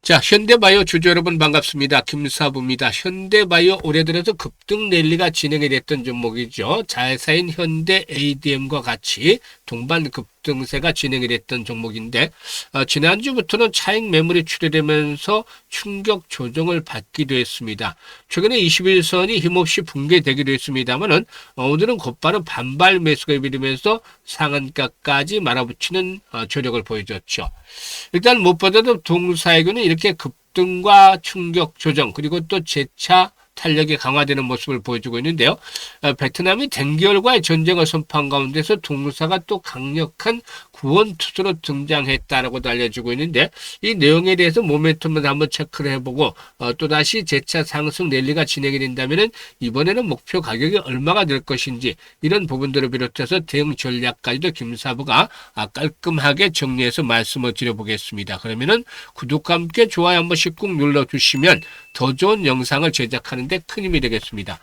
자, 현대바이오 주주 여러분 반갑습니다. 김사부입니다. 현대바이오 올해 들어서 급등 랠리가 진행이 됐던 종목이죠. 자회사인 현대 ADM과 같이 동반 급등세가 진행이 됐던 종목인데 지난주부터는 차익 매물이 출회되면서 충격 조정을 받기도 했습니다. 최근에 21선이 힘없이 붕괴되기도 했습니다만은 오늘은 곧바로 반발 매수가 이루면서 상한가까지 말아붙이는 조력을 보여줬죠. 일단 무엇보다도 동사이군은 이렇게 급등과 충격 조정 그리고 또 재차 탄력이 강화되는 모습을 보여주고 있는데요. 베트남이 댕결과의 전쟁을 선포한 가운데서 동사가 또 강력한 구원 투수로 등장했다라고도 알려주고 있는데 이 내용에 대해서 모멘텀을 한번 체크를 해보고 또다시 재차 상승 랠리가 진행이 된다면 이번에는 목표 가격이 얼마가 될 것인지 이런 부분들을 비롯해서 대응 전략까지도 김사부가 깔끔하게 정리해서 말씀을 드려보겠습니다. 그러면은 구독과 함께 좋아요 한 번씩 꾹 눌러주시면 더 좋은 영상을 제작하는 데 큰 힘이 되겠습니다.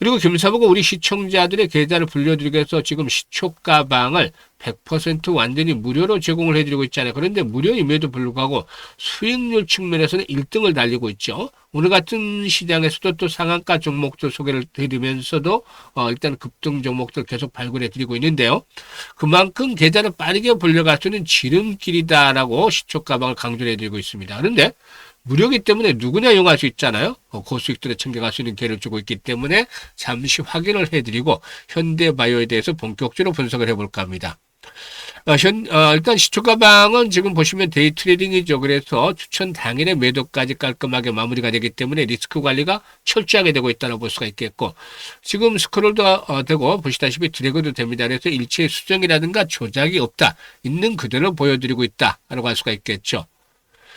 그리고 김사부가 우리 시청자들의 계좌를 불려드리기 위해서 지금 시초가방을 100% 완전히 무료로 제공을 해드리고 있잖아요. 그런데 무료임에도 불구하고 수익률 측면에서는 1등을 달리고 있죠. 오늘 같은 시장에서도 또 상한가 종목들 소개를 드리면서도 일단 급등 종목들 계속 발굴해 드리고 있는데요. 그만큼 계좌를 빠르게 불려갈 수 있는 지름길이다라고 시초가방을 강조를 해드리고 있습니다. 그런데 무료이기 때문에 누구나 이용할 수 있잖아요. 고수익들을 챙겨갈 수 있는 기회를 주고 있기 때문에 잠시 확인을 해드리고 현대바이오에 대해서 본격적으로 분석을 해볼까 합니다. 일단 시초가방은 지금 보시면 데이 트레이딩이죠. 그래서 추천 당일의 매도까지 깔끔하게 마무리가 되기 때문에 리스크 관리가 철저하게 되고 있다고 볼 수가 있겠고 지금 스크롤도 되고 보시다시피 드래그도 됩니다. 그래서 일체의 수정이라든가 조작이 없다. 있는 그대로 보여드리고 있다라고 할 수가 있겠죠.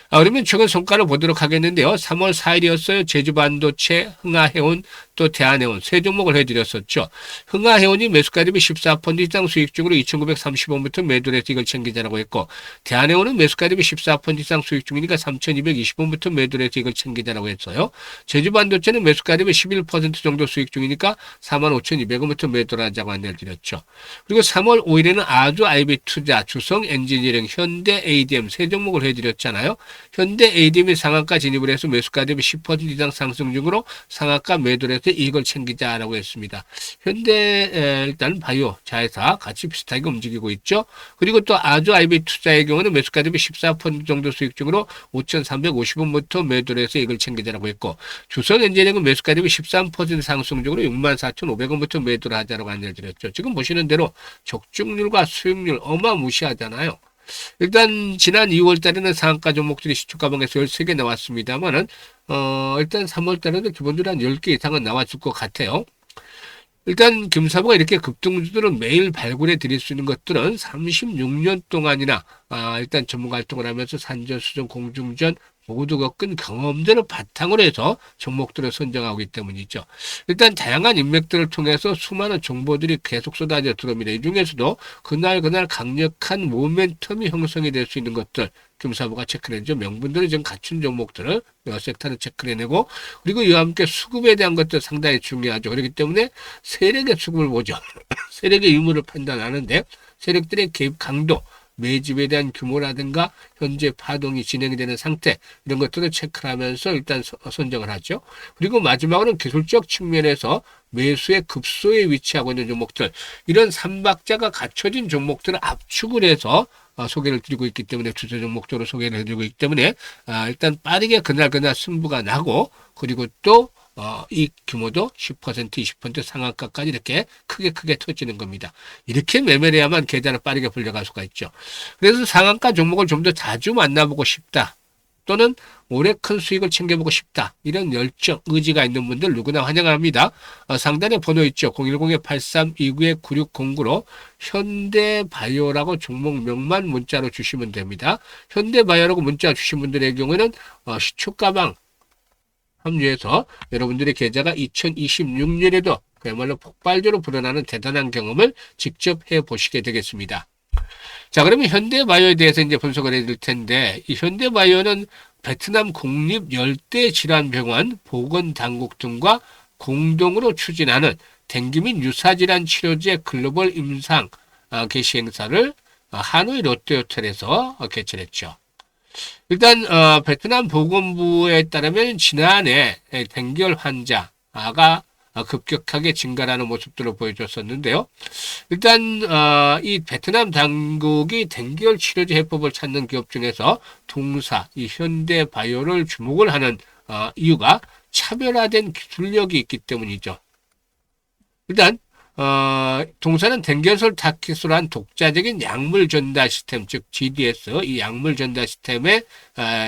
그러면 최근 성과를 보도록 하겠는데요. 3월 4일이었어요. 제주반도체, 흥하해운, 또 대한해운 세 종목을 해드렸었죠. 흥하해운이 매수가 대비 14% 이상 수익 중으로 2,930원부터 매도를 해서 이걸 챙기자라고 했고 대한해운은 매수가 대비 14% 이상 수익 중이니까 3,220원부터 매도를 해서 이걸 챙기자라고 했어요. 제주반도체는 매수가 대비 11% 정도 수익 중이니까 45,200원부터 매도를 하자고 안내를 드렸죠. 그리고 3월 5일에는 아주 IB투자, 주성엔지니어링, 현대 ADM 세 종목을 해드렸잖아요. 현대 ADM이 상한가 진입을 해서 매수가 대비 10% 이상 상승 중으로 상한가 매도를 해서 이익을 챙기자라고 했습니다. 현대 일단 바이오 자회사 같이 비슷하게 움직이고 있죠. 그리고 또 아주 IB 투자의 경우는 매수가 대비 14% 정도 수익 중으로 5,350원부터 매도를 해서 이익을 챙기자라고 했고 주성 엔지니어링은 매수가 대비 13% 상승 중으로 64,500원부터 매도를 하자라고 안내를 드렸죠. 지금 보시는 대로 적중률과 수익률 어마무시하잖아요. 일단 지난 2월 달에는 상한가 종목들이 시초가방에서 13개 나왔습니다만은 일단 3월 달에도 기본적으로 한 10개 이상은 나왔을 것 같아요. 일단 김사부가 이렇게 급등주들을 매일 발굴해 드릴 수 있는 것들은 36년 동안이나 일단 전문가 활동을 하면서 산전, 수전, 공중전 모두 겪은 경험들을 바탕으로 해서 종목들을 선정하기 때문이죠. 일단 다양한 인맥들을 통해서 수많은 정보들이 계속 쏟아져 들어옵니다. 이 중에서도 그날 강력한 모멘텀이 형성이 될 수 있는 것들 김사부가 체크해내죠. 명분들을 좀 갖춘 종목들을 섹터를 체크해내고 그리고 이와 함께 수급에 대한 것도 상당히 중요하죠. 그렇기 때문에 세력의 수급을 보죠. 세력의 유무를 판단하는데 세력들의 개입 강도 매집에 대한 규모라든가 현재 파동이 진행이 되는 상태 이런 것들을 체크하면서 일단 선정을 하죠. 그리고 마지막으로는 기술적 측면에서 매수의 급소에 위치하고 있는 종목들 이런 삼박자가 갖춰진 종목들을 압축을 해서 소개를 드리고 있기 때문에 주요 종목적으로 소개를 해드리고 있기 때문에 일단 빠르게 그날 승부가 나고 그리고 또 이 규모도 10%, 20% 상한가까지 이렇게 크게 터지는 겁니다. 이렇게 매매를 해야만 계좌를 빠르게 불려갈 수가 있죠. 그래서 상한가 종목을 좀 더 자주 만나보고 싶다. 또는 올해 큰 수익을 챙겨보고 싶다. 이런 열정, 의지가 있는 분들 누구나 환영합니다. 상단에 번호 있죠. 010-8329-9609로 현대바이오라고 종목명만 문자로 주시면 됩니다. 현대바이오라고 문자 주신 분들의 경우에는 시초가방 합류해서 여러분들의 계좌가 2026년에도 그야말로 폭발적으로 불어나는 대단한 경험을 직접 해보시게 되겠습니다. 자, 그러면 현대바이오에 대해서 이제 분석을 해드릴 텐데, 이 현대바이오는 베트남 국립 열대질환병원 보건당국 등과 공동으로 추진하는 댕기 및 유사질환 치료제 글로벌 임상 개시 행사를 하노이 롯데호텔에서 개최했죠. 일단 베트남 보건부에 따르면 지난해 댕결 환자가 급격하게 증가하는 모습들을 보여줬었는데요. 일단 이 베트남 당국이 댕결 치료제 해법을 찾는 기업 중에서 동사, 이 현대바이오를 주목을 하는 이유가 차별화된 기술력이 있기 때문이죠. 일단 동사는 댕결설 타킷으로 한 독자적인 약물 전달 시스템, 즉 GDS, 이 약물 전달 시스템에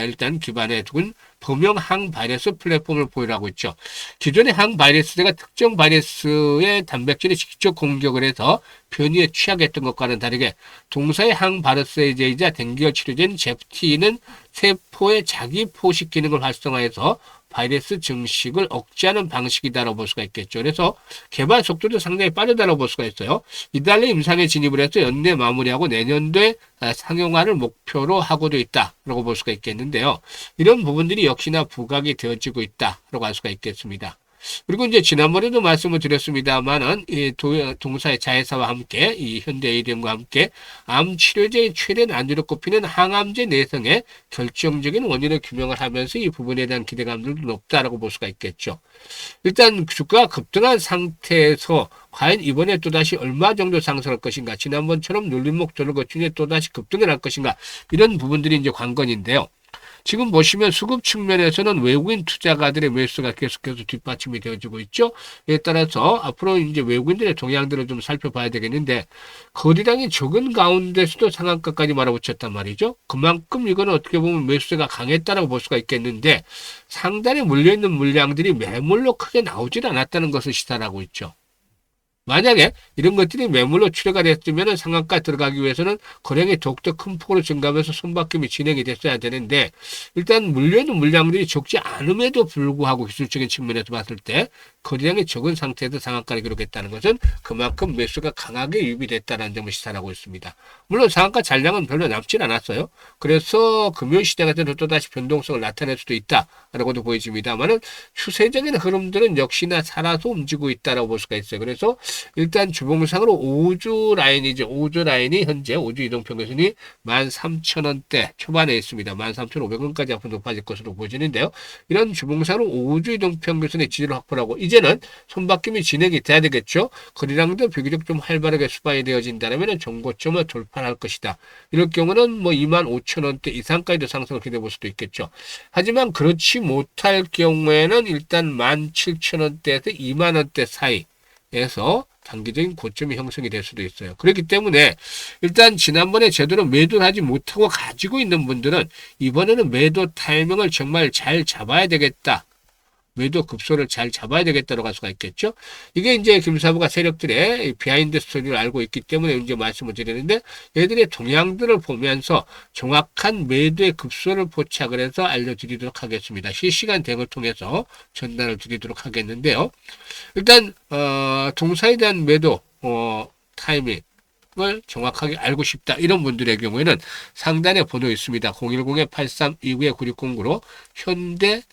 일단 기반에 둔 범용 항바이러스 플랫폼을 보유하고 있죠. 기존의 항바이러스가 특정 바이러스의 단백질에 직접 공격을 해서 변이에 취약했던 것과는 다르게 동사의 항바이러스제이자 댕결 치료제인 제프티는 세포의 자기 포식 기능을 활성화해서 바이러스 증식을 억제하는 방식이다라고 볼 수가 있겠죠. 그래서 개발 속도도 상당히 빠르다라고 볼 수가 있어요. 이달에 임상에 진입을 해서 연내 마무리하고 내년도에 상용화를 목표로 하고도 있다라고 볼 수가 있겠는데요. 이런 부분들이 역시나 부각이 되어지고 있다라고 할 수가 있겠습니다. 그리고 이제 지난번에도 말씀을 드렸습니다만은 이 동사의 자회사와 함께 이 현대 ADM과 함께 암 치료제의 최대 난이도로 꼽히는 항암제 내성의 결정적인 원인을 규명을 하면서 이 부분에 대한 기대감들도 높다라고 볼 수가 있겠죠. 일단 주가가 급등한 상태에서 과연 이번에 또다시 얼마 정도 상승할 것인가, 지난번처럼 눌림목 조를 거친 후에 또다시 급등을 할 것인가, 이런 부분들이 이제 관건인데요. 지금 보시면 수급 측면에서는 외국인 투자가들의 매수가 계속해서 뒷받침이 되어지고 있죠. 이에 따라서 앞으로 이제 외국인들의 동향들을 좀 살펴봐야 되겠는데, 거래량이 적은 가운데서도 상한가까지 몰아붙였단 말이죠. 그만큼 이거는 어떻게 보면 매수세가 강했다라고 볼 수가 있겠는데, 상단에 물려있는 물량들이 매물로 크게 나오질 않았다는 것을 시사하고 있죠. 만약에 이런 것들이 매물로 출회가 됐으면 상한가 들어가기 위해서는 거래량이 더욱더 큰 폭으로 증가하면서 손바뀜이 진행이 됐어야 되는데, 일단 물려있는 물량들이 적지 않음에도 불구하고 기술적인 측면에서 봤을 때 거래량이 적은 상태에서 상한가를 기록했다는 것은 그만큼 매수가 강하게 유입됐다는 점을 시사하고 있습니다. 물론 상한가 잔량은 별로 남진 않았어요. 그래서 금융시장에서는 또다시 변동성을 나타낼 수도 있다라고도 보여집니다만은 추세적인 흐름들은 역시나 살아서 움직이고 있다라고 볼 수가 있어요. 그래서 일단 주봉상으로 5주 라인이죠. 5주 라인이 현재 5주 이동평균선이 13,000원대 초반에 있습니다. 13,500원까지 앞으로 높아질 것으로 보여지는데요. 이런 주봉상으로 5주 이동평균선의 지지를 확보하고 이제는 손바뀜이 진행이 돼야 되겠죠. 거래량도 비교적 좀 활발하게 수반이 되어진다면 정고점을 돌파할 것이다. 이럴 경우는 뭐 25,000원대 이상까지도 상승을 기대해 볼 수도 있겠죠. 하지만 그렇지 못할 경우에는 일단 17,000원대에서 20,000원대 사이에서 단기적인 고점이 형성이 될 수도 있어요. 그렇기 때문에 일단 지난번에 제대로 매도를 하지 못하고 가지고 있는 분들은 이번에는 매도 타이밍을 정말 잘 잡아야 되겠다. 매도 급소를 잘 잡아야 되겠다고 할 수가 있겠죠. 이게 이제 김사부가 세력들의 비하인드 스토리를 알고 있기 때문에 이제 말씀을 드리는데, 얘들의 동향들을 보면서 정확한 매도의 급소를 포착을 해서 알려드리도록 하겠습니다. 실시간 대응을 통해서 전달을 드리도록 하겠는데요. 일단 동사에 대한 매도 타이밍 을 정확하게 알고 싶다, 이런 분들의 경우에는 상단에 번호 있습니다. 010-8329-9609로 현대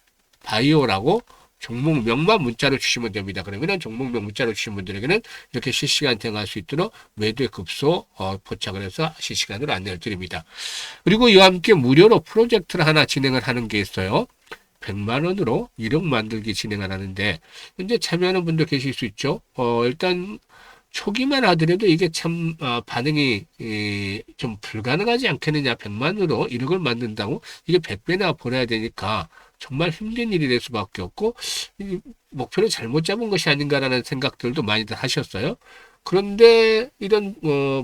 바이오라고 종목명만 문자로 주시면 됩니다. 그러면 종목명 문자로 주신 분들에게는 이렇게 실시간 대응할 수 있도록 매도의 급소 포착을 해서 실시간으로 안내를 드립니다. 그리고 이와 함께 무료로 프로젝트를 하나 진행을 하는 게 있어요. 100만 원으로 1억 만들기 진행을 하는데, 현재 참여하는 분도 계실 수 있죠. 일단 초기만 하더라도 이게 참 반응이 좀 불가능하지 않겠느냐. 100만으로 1억을 만든다고 이게 100배나 벌어야 되니까 정말 힘든 일이 될 수밖에 없고, 목표를 잘못 잡은 것이 아닌가라는 생각들도 많이들 하셨어요. 그런데 이런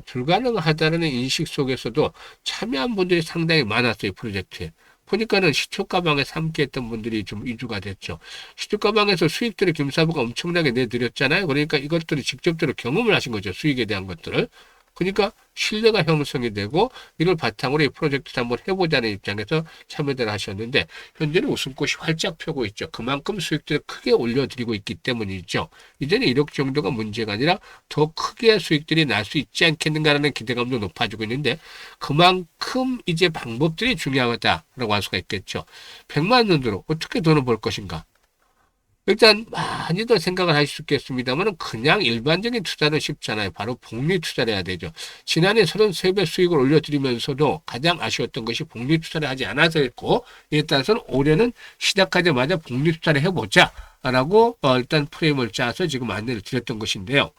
불가능하다는 인식 속에서도 참여한 분들이 상당히 많았어요. 프로젝트에. 보니까는 시초가방에서 함께 했던 분들이 좀 위주가 됐죠. 시초가방에서 수익들을 김사부가 엄청나게 내드렸잖아요. 그러니까 이것들을 직접적으로 경험을 하신 거죠. 수익에 대한 것들을. 그러니까 신뢰가 형성이 되고 이를 바탕으로 이 프로젝트를 한번 해보자는 입장에서 참여를 하셨는데, 현재는 웃음꽃이 활짝 펴고 있죠. 그만큼 수익들을 크게 올려드리고 있기 때문이죠. 이제는 1억 정도가 문제가 아니라 더 크게 수익들이 날 수 있지 않겠는가라는 기대감도 높아지고 있는데, 그만큼 이제 방법들이 중요하다라고 할 수가 있겠죠. 100만 원으로 어떻게 돈을 벌 것인가? 일단 많이들 생각을 하실 수 있겠습니다만 그냥 일반적인 투자는 쉽잖아요. 바로 복리 투자를 해야 되죠. 지난해 33배 수익을 올려드리면서도 가장 아쉬웠던 것이 복리 투자를 하지 않아서였고, 이에 따라서는 올해는 시작하자마자 복리 투자를 해보자 라고 일단 프레임을 짜서 지금 안내를 드렸던 것인데요.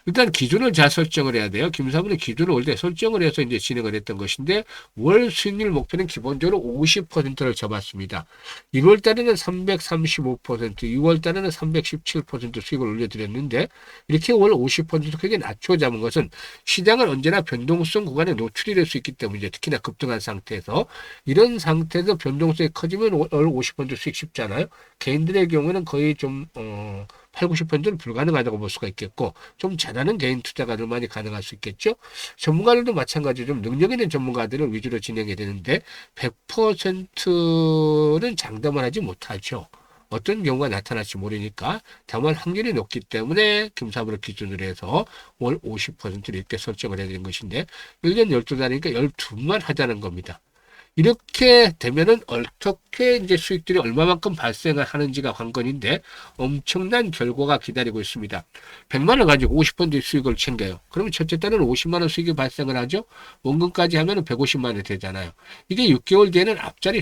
일단 기준을 잘 설정을 해야 돼요. 김사부는 기준을 올 때 설정을 해서 이제 진행을 했던 것인데, 월 수익률 목표는 기본적으로 50%를 잡았습니다. 1월 달에는 335%, 6월 달에는 317% 수익을 올려드렸는데, 이렇게 월 50% 크게 낮춰 잡은 것은 시장은 언제나 변동성 구간에 노출이 될 수 있기 때문이죠. 특히나 급등한 상태에서. 이런 상태에서 변동성이 커지면 월 50% 수익 쉽잖아요. 개인들의 경우는 거의 좀, 8, 90%는 불가능하다고 볼 수가 있겠고, 좀 잘하는 개인 투자가들만이 가능할 수 있겠죠. 전문가들도 마찬가지로 좀 능력 있는 전문가들을 위주로 진행해야 되는데 100%는 장담을 하지 못하죠. 어떤 경우가 나타날지 모르니까. 다만 확률이 높기 때문에 김사부를 기준으로 해서 월 50%를 이렇게 설정을 해야 되는 것인데, 1년 12달이니까 12만 하자는 겁니다. 이렇게 되면은 어떻게 이제 수익들이 얼마만큼 발생을 하는지가 관건인데, 엄청난 결과가 기다리고 있습니다. 100만 원 가지고 50% 수익을 챙겨요. 그러면 첫째 달은 50만 원 수익이 발생을 하죠. 원금까지 하면은 150만 원이 되잖아요. 이게 6개월 뒤에는 앞자리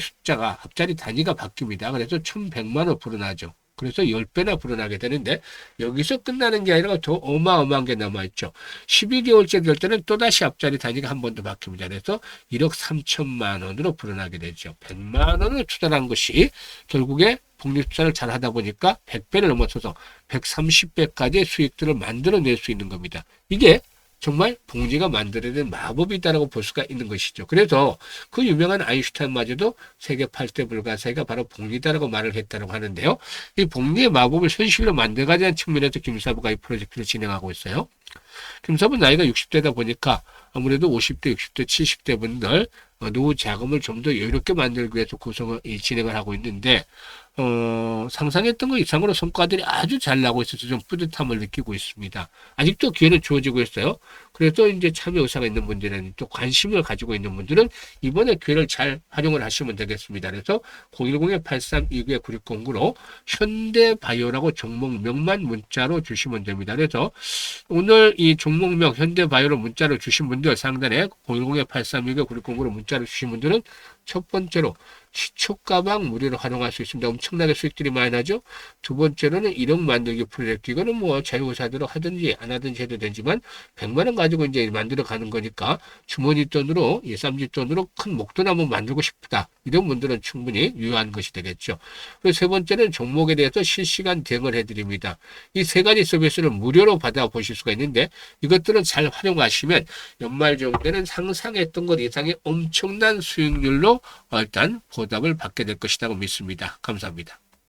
단위가 바뀝니다. 그래서 1100만 원 불어나죠. 그래서 10배나 불어나게 되는데, 여기서 끝나는 게 아니라 더 어마어마한 게 남아있죠. 12개월째 될 때는 또다시 앞자리 단위가 한 번 더 바뀝니다. 그래서 1억 3천만 원으로 불어나게 되죠. 100만 원을 투자한 것이 결국에 복리 투자를 잘 하다 보니까 100배를 넘어서서 130배까지의 수익들을 만들어낼 수 있는 겁니다. 이게 정말 복리가 만들어낸 마법이다라고 볼 수가 있는 것이죠. 그래서 그 유명한 아인슈타인마저도 세계 8대 불가사의가 바로 복리다라고 말을 했다고 하는데요. 이 복리의 마법을 현실로 만들어가자는 측면에서 김사부가 이 프로젝트를 진행하고 있어요. 김사부 나이가 60대다 보니까 아무래도 50대, 60대, 70대 분들 노후 자금을 좀 더 여유롭게 만들기 위해서 진행을 하고 있는데, 상상했던 것 이상으로 성과들이 아주 잘 나고 있어서 좀 뿌듯함을 느끼고 있습니다. 아직도 기회는 주어지고 있어요. 그래서 이제 참여 의사가 있는 분들은, 또 관심을 가지고 있는 분들은 이번에 기회를 잘 활용을 하시면 되겠습니다. 그래서 010-8329-9609로 현대바이오라고 종목명만 문자로 주시면 됩니다. 그래서 오늘 이 종목명 현대바이오로 문자를 주신 분들 상단에 010-8329-9609로 문자를 주신 분들은 첫 번째로 시초가방 무료로 활용할 수 있습니다. 엄청나게 수익들이 많이 나죠. 두 번째로는 1억 만들기 프로젝트. 이거는 뭐 자유의사대로 하든지 안 하든지 해도 되지만 100만 원 가지고 이제 만들어 가는 거니까 주머니 돈으로, 예삼집 돈으로 큰 목돈 한번 만들고 싶다. 이런 분들은 충분히 유효한 것이 되겠죠. 그리고 세 번째는 종목에 대해서 실시간 대응을 해드립니다. 이 세 가지 서비스를 무료로 받아보실 수가 있는데, 이것들은 잘 활용하시면 연말 정도에는 상상했던 것 이상의 엄청난 수익률로 일단 보답을 받게 될 것이라고 믿습니다. 감사합니다.